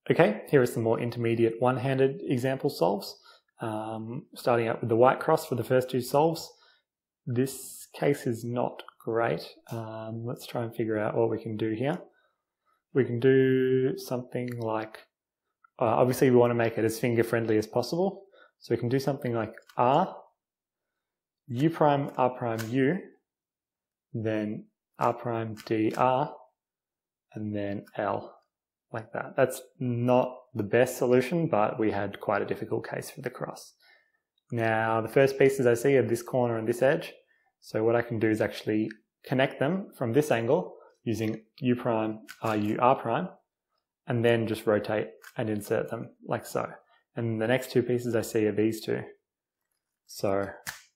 Okay, here are some more intermediate one-handed example solves. Starting out with the white cross for the first two solves. This case is not great. Let's try and figure out what we can do here. We can do something like, obviously we want to make it as finger-friendly as possible. So we can do something like R, U prime, R prime, U, then R prime, D, R, and then L, like that. That's not the best solution, but we had quite a difficult case for the cross. Now, the first pieces I see are this corner and this edge. So what I can do is actually connect them from this angle using U prime, RU, R prime, and then just rotate and insert them like so. And the next two pieces I see are these two. So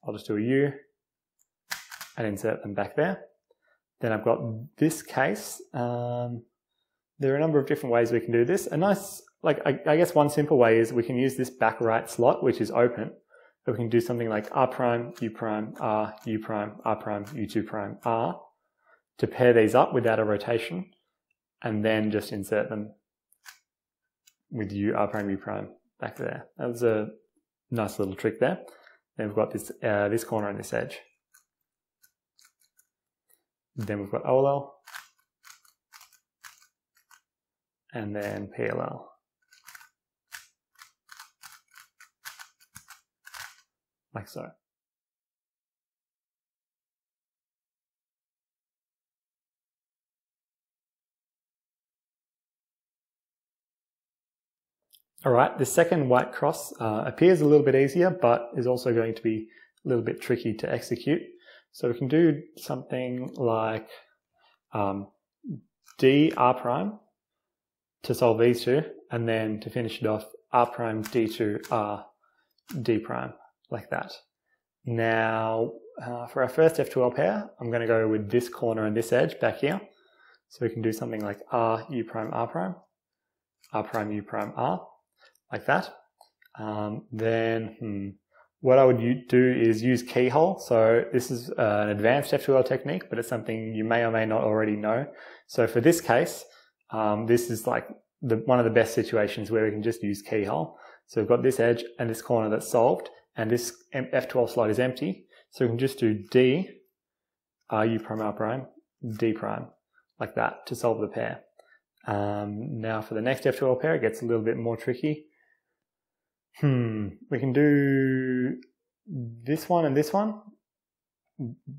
I'll just do a U and insert them back there. Then I've got this case. There are a number of different ways we can do this. A nice, I guess one simple way is we can use this back right slot, which is open. So we can do something like R prime, U prime, R, U prime, R prime, U2 prime, R, to pair these up without a rotation, and then just insert them with U, R prime, U prime back there. That was a nice little trick there. Then we've got this, this corner and this edge. Then we've got OLL, and then PLL. Like so. All right, the second white cross appears a little bit easier, but is also going to be a little bit tricky to execute. So we can do something like D, R prime to solve these two, and then to finish it off, R prime, D2, R, D prime, like that. Now, for our first F2L pair, I'm going to go with this corner and this edge back here. So we can do something like R, U prime, R prime, R prime, U prime, R, like that. What I would do is use keyhole. So this is an advanced F2L technique, but it's something you may or may not already know. So for this case, this is like one of the best situations where we can just use keyhole. So we've got this edge and this corner that's solved, and this F12 slot is empty. So we can just do D, R, U prime, R prime, D prime, like that to solve the pair. Now for the next F12 pair, it gets a little bit more tricky. We can do this one and this one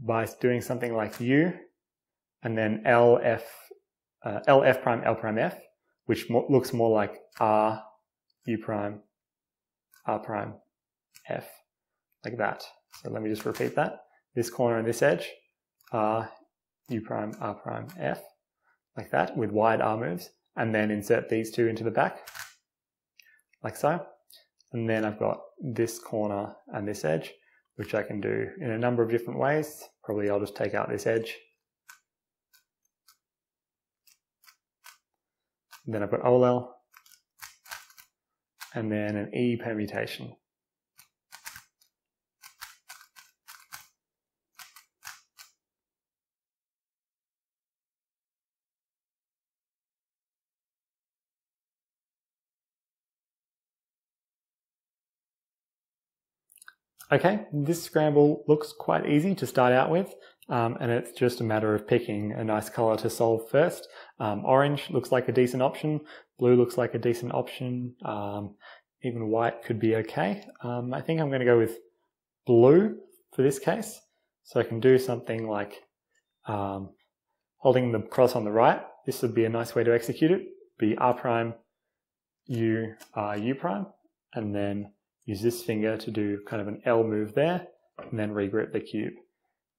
by doing something like U and then LF prime, L prime F, which looks more like R, U prime, R prime, F, like that. So let me just repeat that. This corner and this edge, R, U prime, R prime, F, like that, with wide R moves, and then insert these two into the back, like so. And then I've got this corner and this edge, which I can do in a number of different ways. Probably I'll just take out this edge. Then I've got OLL, and then an E permutation. Okay, this scramble looks quite easy to start out with, and it's just a matter of picking a nice color to solve first. Orange looks like a decent option, blue looks like a decent option, even white could be okay. I think I'm going to go with blue for this case. So I can do something like holding the cross on the right. This would be a nice way to execute it. Be R prime, U, R, U prime, and then use this finger to do kind of an L move there, and then regrip the cube.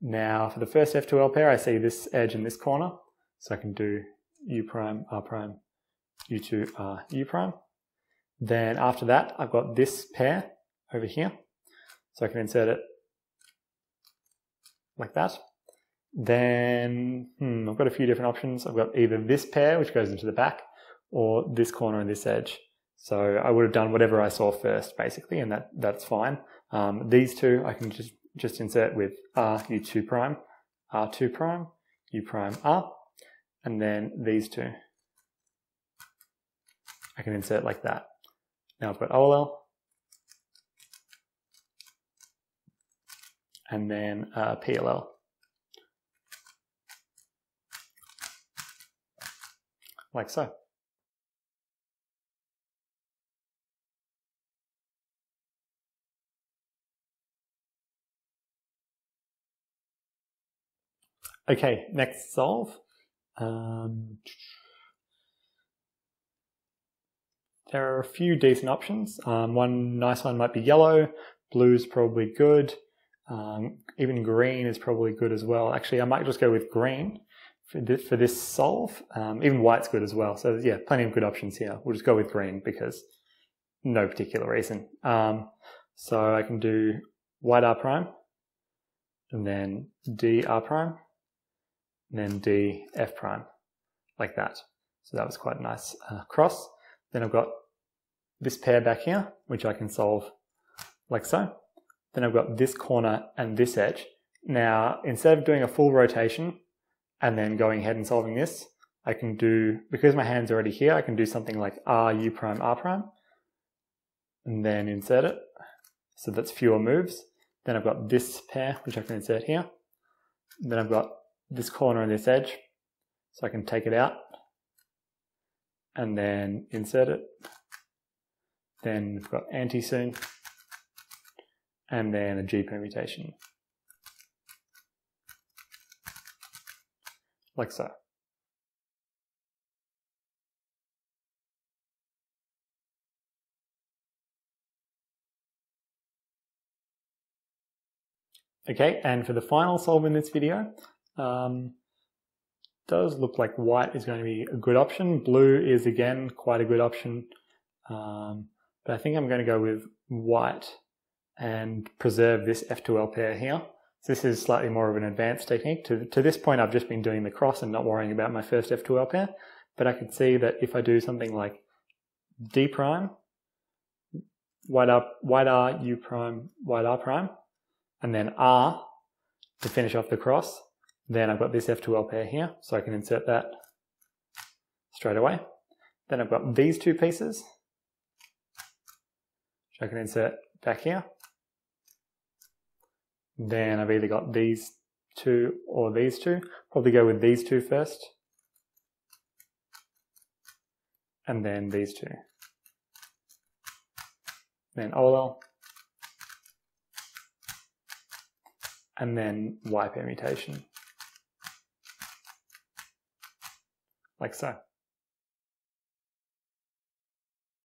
Now for the first F2L pair, I see this edge in this corner, so I can do U prime, R prime, U2, R, U prime. Then after that, I've got this pair over here, so I can insert it like that. Then I've got a few different options. I've got either this pair, which goes into the back, or this corner and this edge. So I would have done whatever I saw first, basically, and that's fine. These two I can just insert with R, U2 prime, R2 prime, U prime, R, and then these two I can insert like that. Now I've got OLL, and then PLL, like so. Okay, next solve. There are a few decent options. One nice one might be yellow, blue's probably good, even green is probably good as well. Actually, I might just go with green for this solve. Even white's good as well. So yeah, plenty of good options here. We'll just go with green because no particular reason. So I can do white R prime, and then D R prime, and then D F prime, like that. So that was quite a nice cross. Then I've got this pair back here, which I can solve like so. Then I've got this corner and this edge. Now, instead of doing a full rotation and then going ahead and solving this, I can do, because my hand's already here, I can do something like R, U prime, R prime, and then insert it. So that's fewer moves. Then I've got this pair, which I can insert here. And then I've got this corner and this edge, so I can take it out and then insert it. Then we've got anti-soon, and then a G permutation, like so. Okay, and for the final solve in this video, does look like white is going to be a good option. Blue is again quite a good option, but I think I'm going to go with white and preserve this F2L pair here. So this is slightly more of an advanced technique. To this point, I've just been doing the cross and not worrying about my first F2L pair, but I can see that if I do something like D prime, white R, U prime, white R prime, and then R to finish off the cross, then I've got this F2L pair here, so I can insert that straight away. Then I've got these two pieces, which I can insert back here. Then I've either got these two or these two. Probably go with these two first, and then these two. Then OLL, and then Y permutation, like so.